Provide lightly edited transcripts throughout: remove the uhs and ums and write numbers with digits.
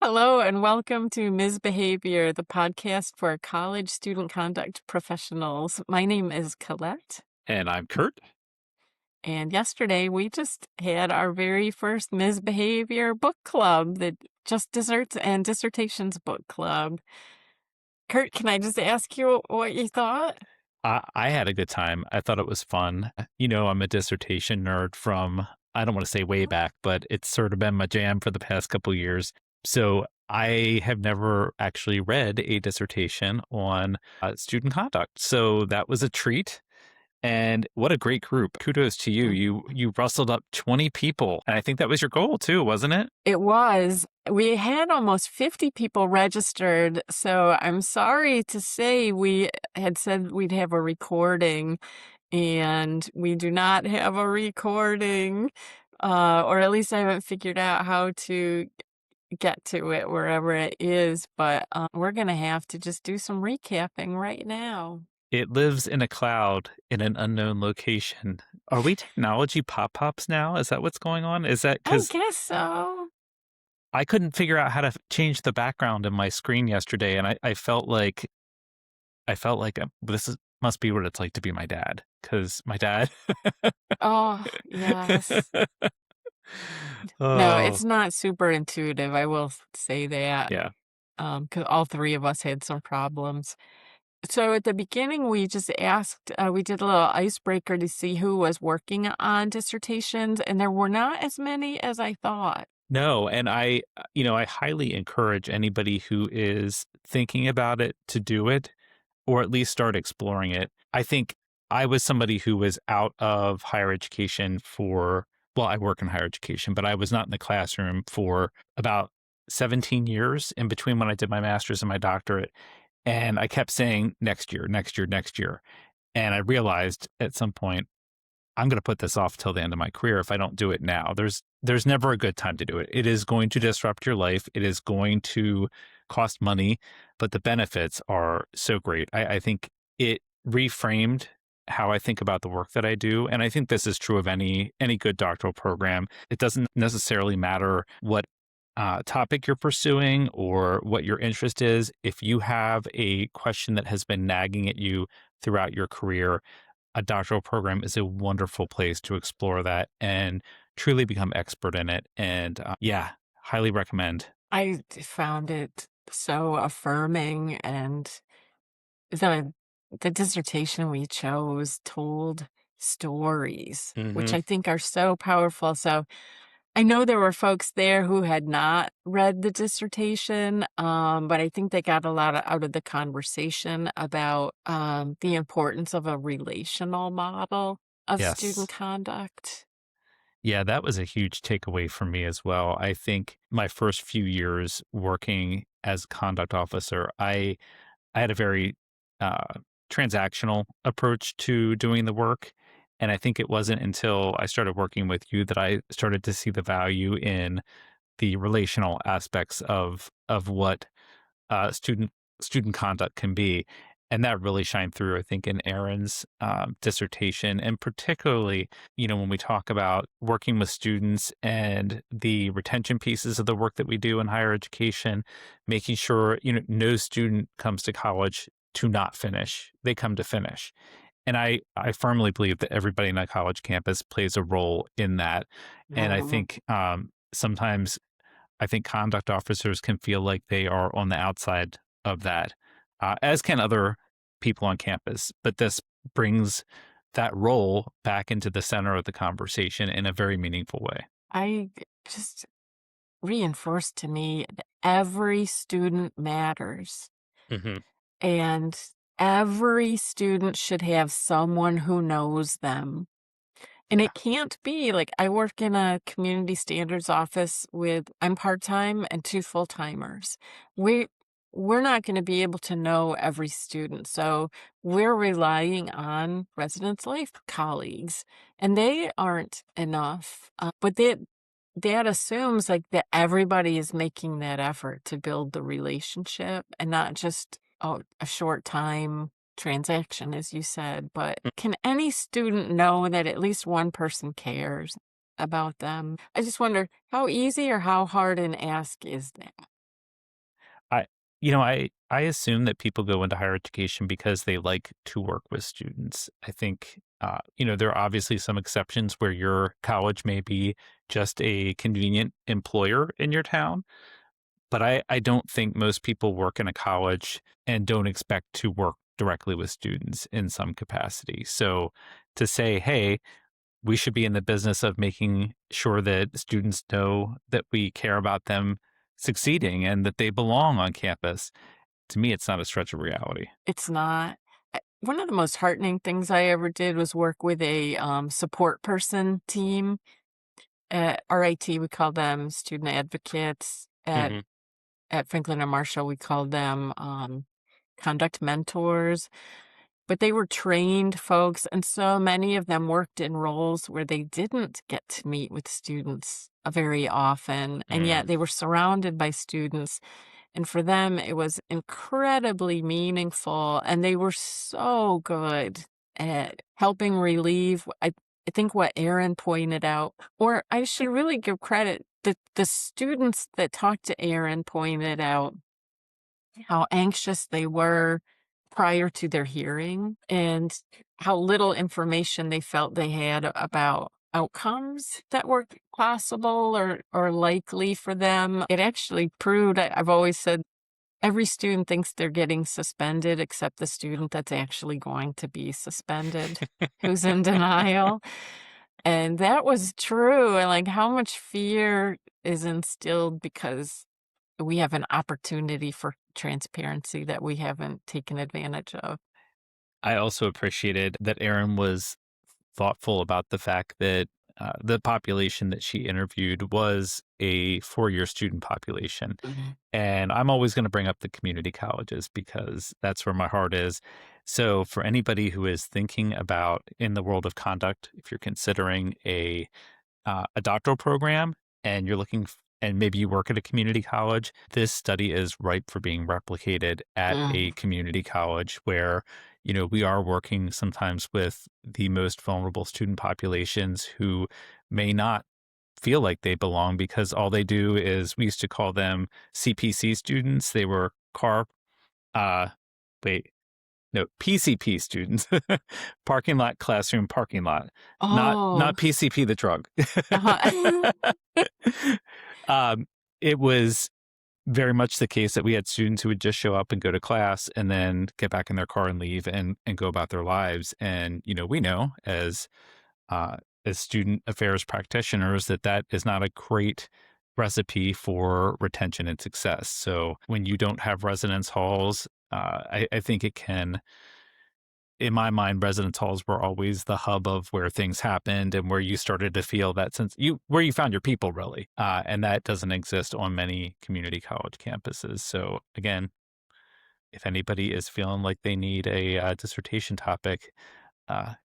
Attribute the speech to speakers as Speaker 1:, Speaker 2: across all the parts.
Speaker 1: Hello and welcome to Ms. Behavior, the podcast for college student conduct professionals. My name is Colette,
Speaker 2: And I'm Kurt.
Speaker 1: and yesterday we just had our very first Ms. Behavior book club, the Just Desserts and Dissertations book club. Kurt, can I just ask you what you thought?
Speaker 2: I had a good time. I thought it was fun. I'm a dissertation nerd from, I don't want to say way back, but it's sort of been my jam for the past couple years. So I have never actually read a dissertation on student conduct. So that was a treat. And what a great group. Kudos to you. You rustled up 20 people. And I think that was your goal too, wasn't it?
Speaker 1: It was. We had almost 50 people registered, so I'm sorry to say we had said we'd have a recording, and we do not have a recording, or at least I haven't figured out how to get to it wherever it is, but we're going to have to just do some recapping right now.
Speaker 2: It lives in a cloud in an unknown location. Are we technology pop-ups now? Is that what's going on? Is that
Speaker 1: I
Speaker 2: because
Speaker 1: guess so.
Speaker 2: I couldn't figure out how to change the background in my screen yesterday, and I felt like must be what it's like to be my dad, because my dad.
Speaker 1: Oh, yes. No,
Speaker 2: Oh,
Speaker 1: it's not super intuitive, I will say that.
Speaker 2: yeah.
Speaker 1: 'Cause all 3 of us had some problems. So at the beginning, we just asked, we did a little icebreaker to see who was working on dissertations, and there were not as many as I thought.
Speaker 2: No, and I highly encourage anybody who is thinking about it to do it, or at least start exploring it. I think I was somebody who was out of higher education I work in higher education, but I was not in the classroom for about 17 years in between when I did my master's and my doctorate. And I kept saying next year, next year, next year. And I realized at some point, I'm going to put this off till the end of my career if I don't do it now. There's never a good time to do it. It is going to disrupt your life. It is going to cost money, but the benefits are so great. I think it reframed how I think about the work that I do, and I think this is true of any good doctoral program. It doesn't necessarily matter what topic you're pursuing or what your interest is. If you have a question that has been nagging at you throughout your career, a doctoral program is a wonderful place to explore that and truly become expert in it. And yeah, highly recommend.
Speaker 1: Found it so affirming, and the the dissertation we chose told stories, which
Speaker 2: Hmm.
Speaker 1: I think are so powerful. So I know there were folks there who had not read the dissertation, but I think they got a lot out of the conversation about the importance of a relational model of student
Speaker 2: Yes.
Speaker 1: conduct.
Speaker 2: Yeah, that was a huge takeaway for me as well. I think my first few years working as conduct officer, I had a very uh, transactional approach to doing the work. And I think it wasn't until I started working with you that I started to see the value in the relational aspects of what student conduct can be, and that really shined through, I think, in Erin's dissertation, and particularly, when we talk about working with students and the retention pieces of the work that we do in higher education, making sure no student comes to college to not finish; they come to finish. And I firmly believe that everybody in a college campus plays a role in that, and I
Speaker 1: Mhm.
Speaker 2: think sometimes I think conduct officers can feel like they are on the outside of that, as can other people on campus. But this brings that role back into the center of the conversation in a very meaningful way.
Speaker 1: I just reinforced to me that every student matters,
Speaker 2: Hmm.
Speaker 1: and every student should have someone who knows them. And
Speaker 2: Yeah.
Speaker 1: it can't be like I work in a community standards office I'm part-time and 2 full-timers. We we're not going to be able to know every student. So we're relying on residence life colleagues, and they aren't enough. But that assumes like that everybody is making that effort to build the relationship and not just a short time transaction, as you said. But can any student know that at least one person cares about them? I just wonder how easy or how hard an ask is that?
Speaker 2: I assume that people go into higher education because they like to work with students. I think, there are obviously some exceptions where your college may be just a convenient employer in your town, but I don't think most people work in a college and don't expect to work directly with students in some capacity. So to say, hey, we should be in the business of making sure that students know that we care about them succeeding and that they belong on campus. To me, it's not a stretch of reality.
Speaker 1: It's not. One of the most heartening things I ever did was work with a, support person team. At RIT, we call them student advocates.
Speaker 2: Mhm.
Speaker 1: At Franklin and Marshall, we called them, conduct mentors. But they were trained folks, and so many of them worked in roles where they didn't get to meet with students, very often, and
Speaker 2: Mm.
Speaker 1: yet they were surrounded by students, and for them, it was incredibly meaningful, and they were so good at helping relieve I think what Erin pointed out, or I should really give credit, the students that talked to Erin pointed out how anxious they were prior to their hearing and how little information they felt they had about outcomes that were possible or likely for them. It actually proved I've always said every student thinks they're getting suspended except the student that's actually going to be suspended, who's in denial. And that was true. And like how much fear is instilled because we have an opportunity for transparency that we haven't taken advantage of.
Speaker 2: I also appreciated that Erin was thoughtful about the fact that the population that she interviewed was a 4-year student population.
Speaker 1: Mhm.
Speaker 2: And I'm always going to bring up the community colleges because that's where my heart is. So, for anybody who is thinking about in the world of conduct, if you're considering a doctoral program and you're and maybe you work at a community college, this study is ripe for being replicated at a
Speaker 1: Mm.
Speaker 2: community college where, we are working sometimes with the most vulnerable student populations who may not feel like they belong because all they do is we used to call them CPC students. They were uh, wait, no, PCP students, parking lot, classroom, parking lot, not
Speaker 1: Oh.
Speaker 2: PCP, the drug.
Speaker 1: Uh-huh.
Speaker 2: um, it was very much the case that we had students who would just show up and go to class and then get back in their car and leave and go about their lives. And we know uh, as student affairs practitioners that that is not a great recipe for retention and success. So when you don't have residence halls, I think it can in my mind, residence halls were always the hub of where things happened and where you started to feel that sense where you found your people really. And that doesn't exist on many community college campuses. So again, if anybody is feeling like they need a dissertation topic,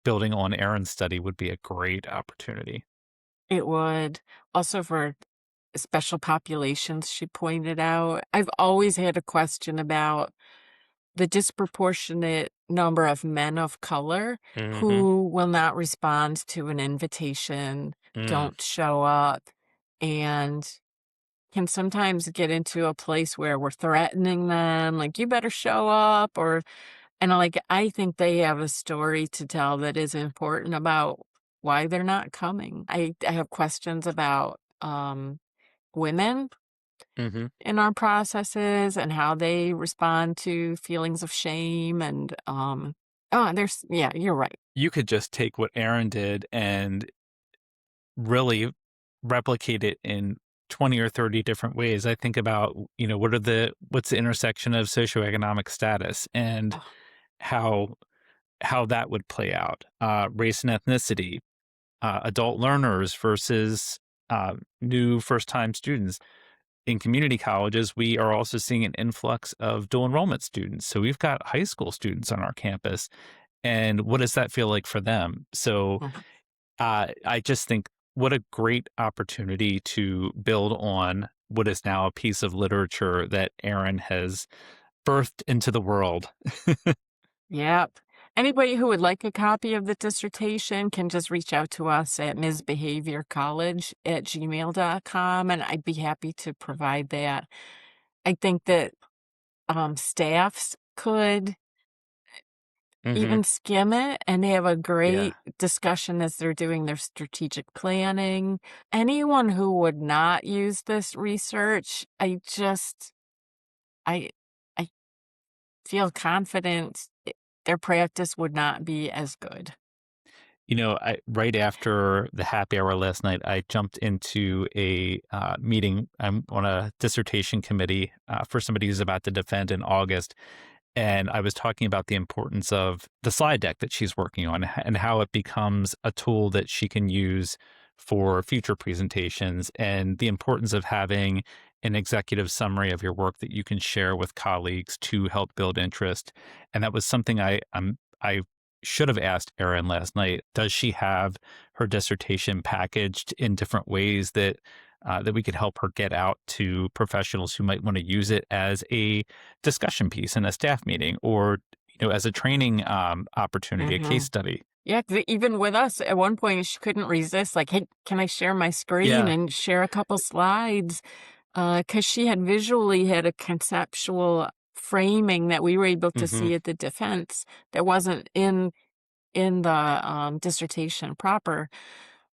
Speaker 2: building on Erin's study would be a great opportunity.
Speaker 1: It would. Also for special populations, she pointed out. I've always had a question about the disproportionate number of men of color
Speaker 2: Hmm.
Speaker 1: who will not respond to an invitation,
Speaker 2: Mm.
Speaker 1: don't show up, and can sometimes get into a place where we're threatening them, like, "You better show up," or and, like, I think they have a story to tell that is important about why they're not coming. I have questions about, women
Speaker 2: Hmm.
Speaker 1: in our processes and how they respond to feelings of shame and, there's yeah, you're right.
Speaker 2: You could just take what Erin did and really replicate it in 20 or 30 different ways. I think about, what's the intersection of socioeconomic status and
Speaker 1: Ugh,
Speaker 2: how that would play out. Race and ethnicity, adult learners versus new first time students. In community colleges, we are also seeing an influx of dual enrollment students. So we've got high school students on our campus. And what does that feel like for them? So
Speaker 1: mhm.
Speaker 2: I just think what a great opportunity to build on what is now a piece of literature that Erin has birthed into the world.
Speaker 1: Yep. Anybody who would like a copy of the dissertation can just reach out to us at msbehaviorcollege@gmail.com, and I'd be happy to provide that. I think that staffs could
Speaker 2: Mhm.
Speaker 1: even skim it, and they have a
Speaker 2: Yeah.
Speaker 1: great discussion as they're doing their strategic planning. Anyone who would not use this research, I I feel confident their practice would not be as good.
Speaker 2: I right after the happy hour last night, I jumped into a meeting. I'm on a dissertation committee for somebody who's about to defend in August, and I was talking about the importance of the slide deck that she's working on and how it becomes a tool that she can use for future presentations, and the importance of having an executive summary of your work that you can share with colleagues to help build interest. And that was something I should have asked Erin last night. Does she have her dissertation packaged in different ways that we could help her get out to professionals who might want to use it as a discussion piece in a staff meeting, or as a training opportunity, a case
Speaker 1: Mhm.
Speaker 2: study?
Speaker 1: Yeah, 'cause even with us, at one point, she couldn't resist, like, "Hey, can I share my screen
Speaker 2: Yeah.
Speaker 1: and share a couple slides?" Because she had visually had a conceptual framing that we were able to
Speaker 2: Hmm.
Speaker 1: see at the defense that wasn't in the, dissertation proper,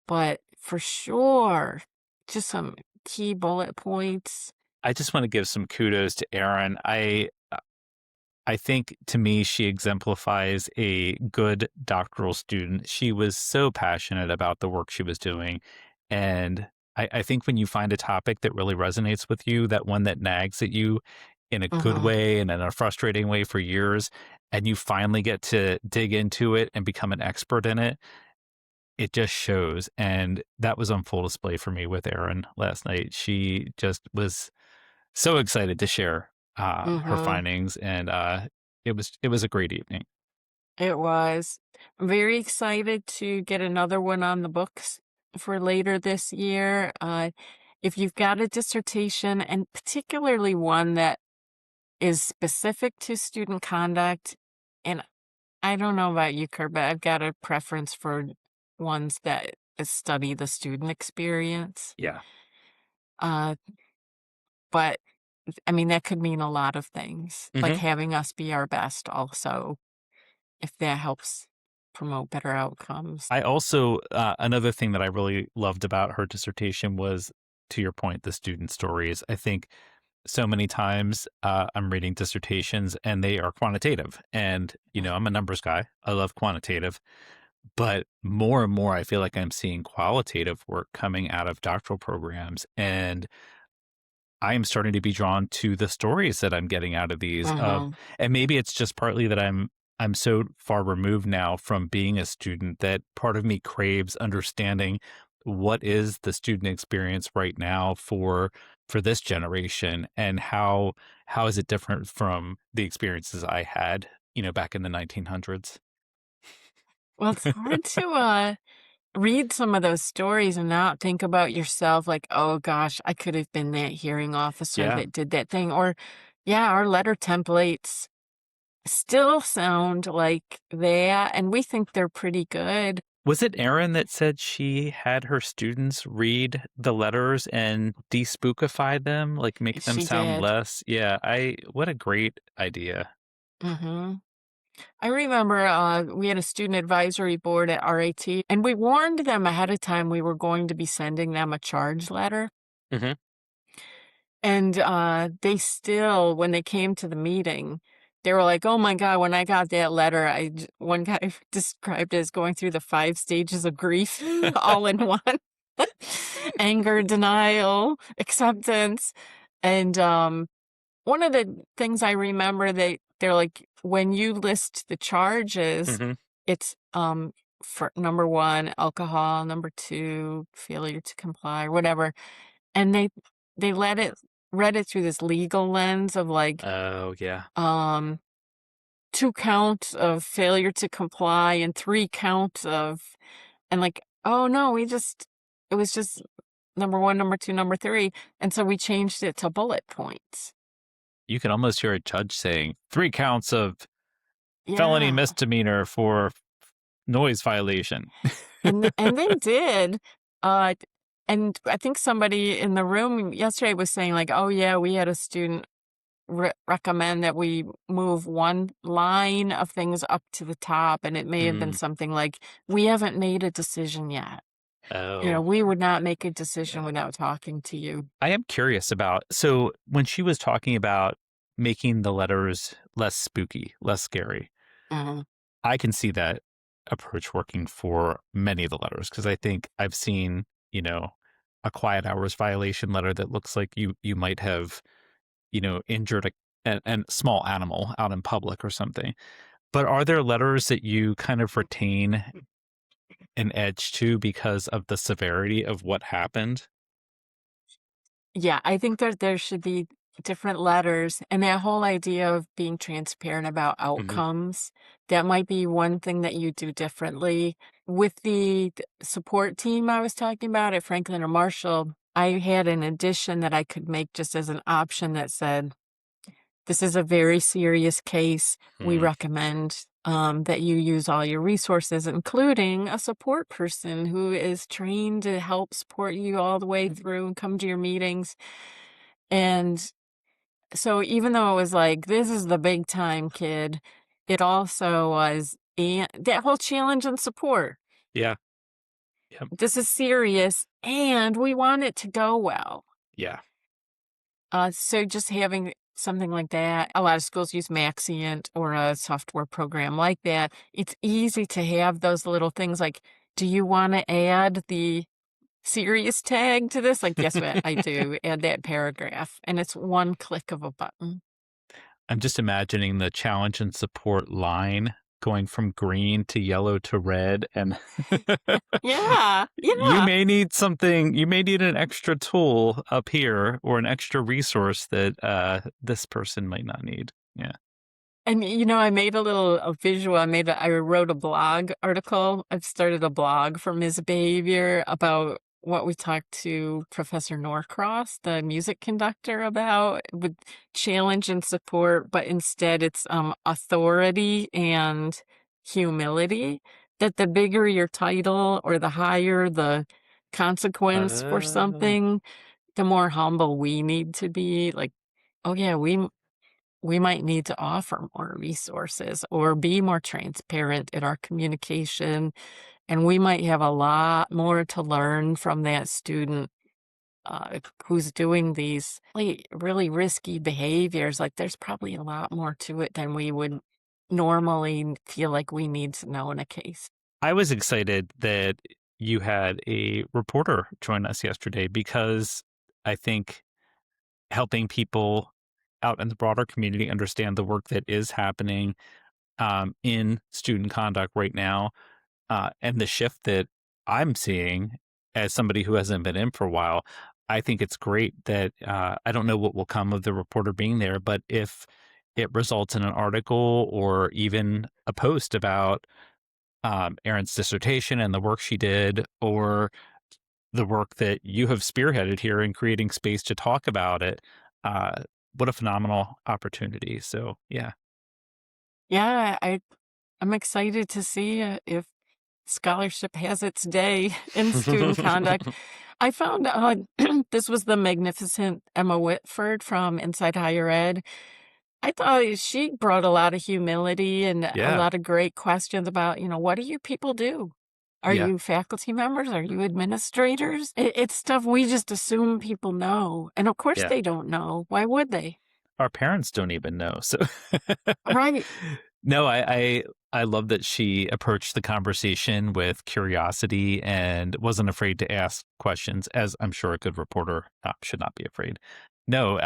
Speaker 1: but for sure, just some key bullet points.
Speaker 2: I just want to give some kudos to Erin. I think to me, she exemplifies a good doctoral student. She was so passionate about the work she was doing. And I think when you find a topic that really resonates with you, that one that nags at you in a good
Speaker 1: Mhm,
Speaker 2: way and in a frustrating way for years, and you finally get to dig into it and become an expert in it, it just shows. And that was on full display for me with Erin last night. She just was so excited to share her
Speaker 1: mhm.
Speaker 2: findings, and it was a great evening.
Speaker 1: It was. I'm very excited to get another one on the books for later this year. If you've got a dissertation, and particularly one that is specific to student conduct, and I don't know about you, Kurt, but I've got a preference for ones that study the student experience.
Speaker 2: Yeah.
Speaker 1: Uh, but I mean, that could mean a lot of things, like
Speaker 2: Hmm.
Speaker 1: having us be our best also, if that helps promote better outcomes.
Speaker 2: I also another thing that I really loved about her dissertation was, to your point, the student stories. I think so many times I'm reading dissertations and they are quantitative, and I'm a numbers guy. I love quantitative, but more and more I feel like I'm seeing qualitative work coming out of doctoral programs, and I am starting to be drawn to the stories that I'm getting out of these of,
Speaker 1: Mhm.
Speaker 2: and maybe it's just partly that I'm so far removed now from being a student that part of me craves understanding what is the student experience right now for this generation, and how is it different from the experiences I had, back in the 1900s.
Speaker 1: Well, it's hard to, read some of those stories and not think about yourself like, "Oh gosh, I could have been that hearing officer
Speaker 2: Yeah.
Speaker 1: that did that thing," or, yeah, our letter templates still sound like that, and we think they're pretty good.
Speaker 2: Was it Erin that said she had her students read the letters and despookify them, like, make them
Speaker 1: She
Speaker 2: sound
Speaker 1: did.
Speaker 2: less? Yeah, I what a great idea.
Speaker 1: Mhm. I remember, we had a student advisory board at RAT, and we warned them ahead of time we were going to be sending them a charge letter.
Speaker 2: Mhm.
Speaker 1: And, they still when they came to the meeting, they were like, "Oh my god, when I got that letter, I j" one guy described it as going through the 5 stages of grief all in one. Anger, denial, acceptance, and, one of the things I remember they're like, "When you list the charges,
Speaker 2: Mhm.
Speaker 1: it's, for number 1, alcohol, number 2, failure to comply," or whatever, and they let it read it through this legal lens of, like,
Speaker 2: Oh, yeah.
Speaker 1: um, 2 counts of failure to comply and 3 counts of and, like, "Oh, no, we just it was just number 1, number 2, number 3," and so we changed it to bullet points.
Speaker 2: You can almost hear a judge saying, 3 counts of felony
Speaker 1: Yeah,
Speaker 2: misdemeanor for noise violation.
Speaker 1: and they did, uh, and I think somebody in the room yesterday was saying, like, "Oh, yeah, we had a student" recommend that we move one line of things up to the top, and it may have been
Speaker 2: Mm.
Speaker 1: something like, "We haven't made a decision yet."
Speaker 2: Oh,
Speaker 1: We would not make a decision
Speaker 2: yeah.
Speaker 1: without talking to you.
Speaker 2: I am curious about so when she was talking about making the letters less spooky, less scary,
Speaker 1: Mhm.
Speaker 2: I can see that approach working for many of the letters because I think I've seen, a quiet hours violation letter that looks like you might have, injured a small animal out in public or something. But are there letters that you kind of retain an edge to because of the severity of what happened?
Speaker 1: Yeah, I think that there should be different letters, and that whole idea of being transparent about
Speaker 2: Mhm.
Speaker 1: outcomes, that might be one thing that you do differently. With the support team I was talking about at Franklin or Marshall, I had an addition that I could make just as an option that said, "This is a very serious case. We
Speaker 2: Mm.
Speaker 1: recommend that you use all your resources, including a support person who is trained to help support you all the way through and come to your meetings." And so even though it was like, "This is the big time, kid," it also was and that whole challenge and support.
Speaker 2: Yeah. Yep.
Speaker 1: This is serious, and we want it to go well.
Speaker 2: Yeah.
Speaker 1: So just having something like that, a lot of schools use Maxient or a software program like that. It's easy to have those little things like, "Do you wanna add the serious tag to this?" Like, "Guess what? I do. Add that paragraph." And it's one click of a button.
Speaker 2: I'm just imagining the challenge and support line going from green to yellow to red and
Speaker 1: Yeah,
Speaker 2: you
Speaker 1: yeah.
Speaker 2: may need something, you may need an extra tool up here or an extra resource that this person might not need. Yeah.
Speaker 1: And, I made a visual. I wrote a blog article. I've started a blog for Ms. Behavior about what we talked to Professor Norcross, the music conductor, about with challenge and support, but instead it's authority and humility. That the bigger your title or the higher the consequence for
Speaker 2: Oh.
Speaker 1: something, the more humble we need to be. Like, oh yeah, we might need to offer more resources or be more transparent in our communication. And we might have a lot more to learn from that student who's doing these really risky behaviors. Like, there's probably a lot more to it than we would normally feel like we need to know in a case.
Speaker 2: I was excited that you had a reporter join us yesterday because I think helping people out in the broader community understand the work that is happening in student conduct right now, and the shift that I'm seeing as somebody who hasn't been in for a while. I think it's great that I don't know what will come of the reporter being there, but if it results in an article or even a post about Erin's dissertation and the work she did, or the work that you have spearheaded here in creating space to talk about it, uh, what a phenomenal opportunity. So, yeah.
Speaker 1: Yeah, I'm excited to see if scholarship has its day in student conduct. I found this was the magnificent Emma Whitford from Inside Higher Ed. I thought she brought a lot of humility and a
Speaker 2: Yeah.
Speaker 1: lot of great questions about, what do you people do? Are
Speaker 2: Yeah.
Speaker 1: you faculty members? Are you administrators? It's stuff we just assume people know. And of course
Speaker 2: Yeah.
Speaker 1: they don't know. Why would they?
Speaker 2: Our parents don't even know. So,
Speaker 1: Right.
Speaker 2: no, I love that she approached the conversation with curiosity and wasn't afraid to ask questions, as I'm sure a good reporter should not be afraid. No,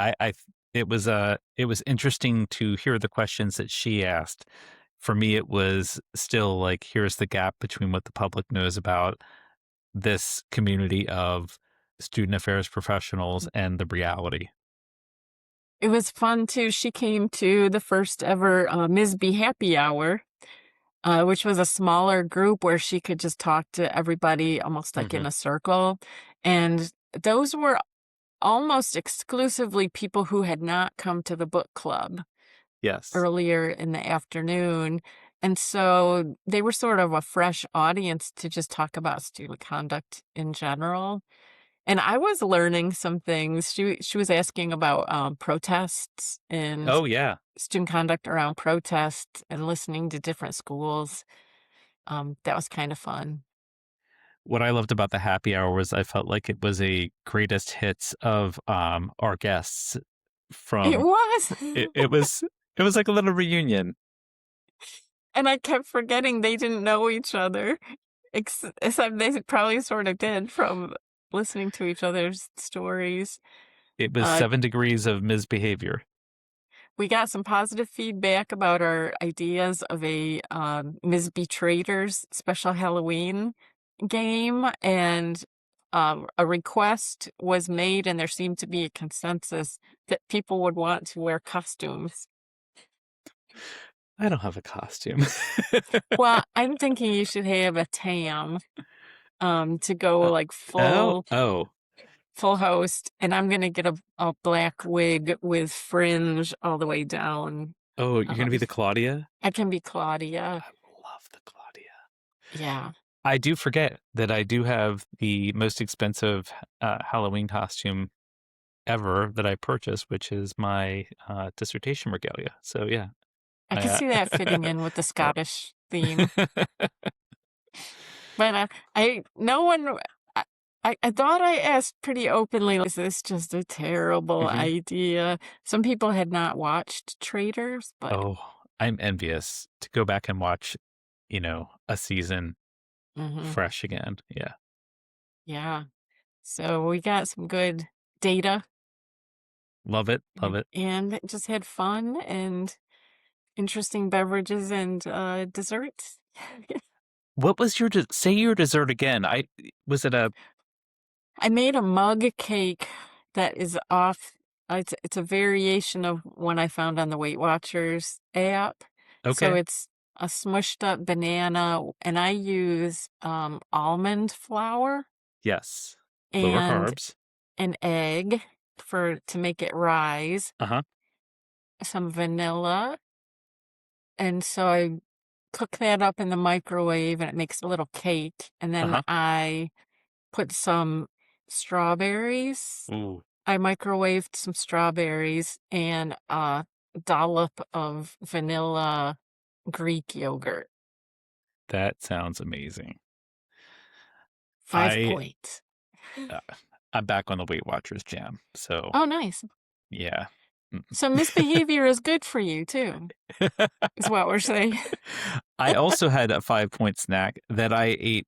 Speaker 2: it was interesting to hear the questions that she asked. For me, it was still like, here's the gap between what the public knows about this community of student affairs professionals and the reality.
Speaker 1: It was fun too. She came to the first ever Ms. B Happy Hour, which was a smaller group where she could just talk to everybody almost like in
Speaker 2: Hmm.
Speaker 1: a circle. And those were almost exclusively people who had not come to the book club
Speaker 2: Yes.
Speaker 1: earlier in the afternoon. And so they were sort of a fresh audience to just talk about student conduct in general. And I was learning some things. She was asking about protests and
Speaker 2: Oh, yeah.
Speaker 1: student conduct around protests and listening to different schools. That was kind of fun.
Speaker 2: What I loved about the happy hour was I felt like it was a greatest hits of our guests
Speaker 1: It
Speaker 2: from
Speaker 1: was.
Speaker 2: it, it was it was like a little reunion.
Speaker 1: And I kept forgetting they didn't know each other. Except they probably sort of did from listening to each other's stories.
Speaker 2: It was
Speaker 1: Uh,
Speaker 2: 7 degrees of misbehavior.
Speaker 1: we got some positive feedback about our ideas of a Ms. Betrader's special Halloween game, and a request was made, and there seemed to be a consensus that people would want to wear costumes.
Speaker 2: I don't have a costume.
Speaker 1: Well, I'm thinking you should have a tam to go
Speaker 2: Uh,
Speaker 1: like
Speaker 2: oh,
Speaker 1: full
Speaker 2: oh,
Speaker 1: full host, and I'm gonna get a black wig with fringe all the way down.
Speaker 2: oh, you're gonna be
Speaker 1: Um,
Speaker 2: the Claudia?
Speaker 1: I can be Claudia.
Speaker 2: I love the Claudia.
Speaker 1: Yeah.
Speaker 2: I do forget that I do have the most expensive Halloween costume ever that I purchased, which is my dissertation regalia. So yeah,
Speaker 1: I could
Speaker 2: I,
Speaker 1: see that fitting in with the
Speaker 2: uh,
Speaker 1: Scottish theme. But I no one I, I thought I asked pretty openly, is this just a terrible
Speaker 2: Mhm.
Speaker 1: idea? Some people had not watched Traitors, but
Speaker 2: Oh, I'm envious to go back and watch, a season
Speaker 1: mhm,
Speaker 2: fresh again. Yeah,
Speaker 1: yeah. So we got some good data
Speaker 2: love it, love it.
Speaker 1: and just had fun and interesting beverages and desserts.
Speaker 2: What was your say your dessert again? I was it a
Speaker 1: I made a mug cake that is off. It's a variation of one I found on the Weight Watchers app. So
Speaker 2: okay?
Speaker 1: it's a smushed up banana, and I use almond flour
Speaker 2: Yes, lower
Speaker 1: and
Speaker 2: carbs.
Speaker 1: an egg for to make it rise,
Speaker 2: Uh huh.
Speaker 1: some vanilla, and so I cook that up in the microwave, and it makes a little cake. And
Speaker 2: Uh
Speaker 1: then
Speaker 2: huh.
Speaker 1: I put some strawberries.
Speaker 2: Ooh,
Speaker 1: I microwaved some strawberries and a dollop of vanilla Greek yogurt.
Speaker 2: that sounds amazing.
Speaker 1: 5
Speaker 2: I
Speaker 1: points.
Speaker 2: uh, I'm back on the Weight Watchers jam. So
Speaker 1: Oh, nice.
Speaker 2: yeah.
Speaker 1: So misbehavior is good for you too, is what we're saying.
Speaker 2: I also had a 5 point snack that I ate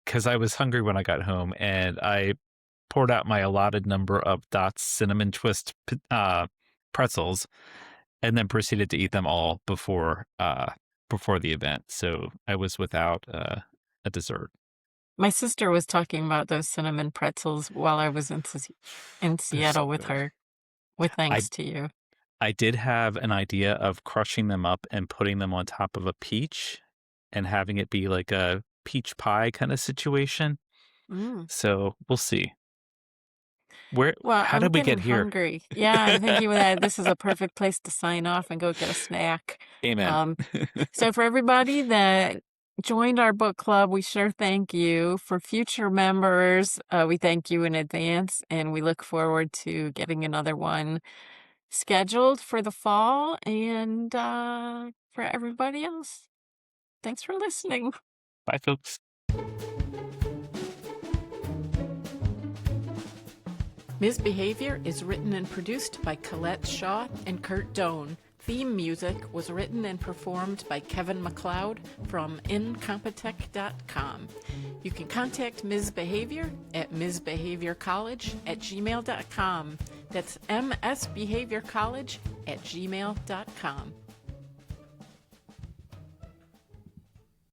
Speaker 2: because I was hungry when I got home, and I poured out my allotted number of Dots cinnamon twist pretzels, and then proceeded to eat them all before the event. So I was without a dessert.
Speaker 1: My sister was talking about those cinnamon pretzels while I was in
Speaker 2: They're so
Speaker 1: Seattle with
Speaker 2: good.
Speaker 1: her, with
Speaker 2: I
Speaker 1: thanks to you.
Speaker 2: I did have an idea of crushing them up and putting them on top of a peach and having it be like a peach pie kind of situation.
Speaker 1: Mm.
Speaker 2: So we'll see. Where
Speaker 1: Well,
Speaker 2: how
Speaker 1: I'm
Speaker 2: did we
Speaker 1: getting
Speaker 2: get here?
Speaker 1: hungry. Yeah, I'm thinking that this is a perfect place to sign off and go get a snack.
Speaker 2: Amen.
Speaker 1: Um, So for everybody that joined our book club, we sure thank you. For future members, we thank you in advance, and we look forward to getting another one scheduled for the fall. And for everybody else, thanks for listening.
Speaker 2: Bye, folks.
Speaker 1: Misbehavior is written and produced by Colette Shaw and Kurt Doan. Theme music was written and performed by Kevin MacLeod from incompetech.com. You can contact Ms. Behavior at msbehaviorcollege@gmail.com. That's msbehaviorcollege@gmail.com.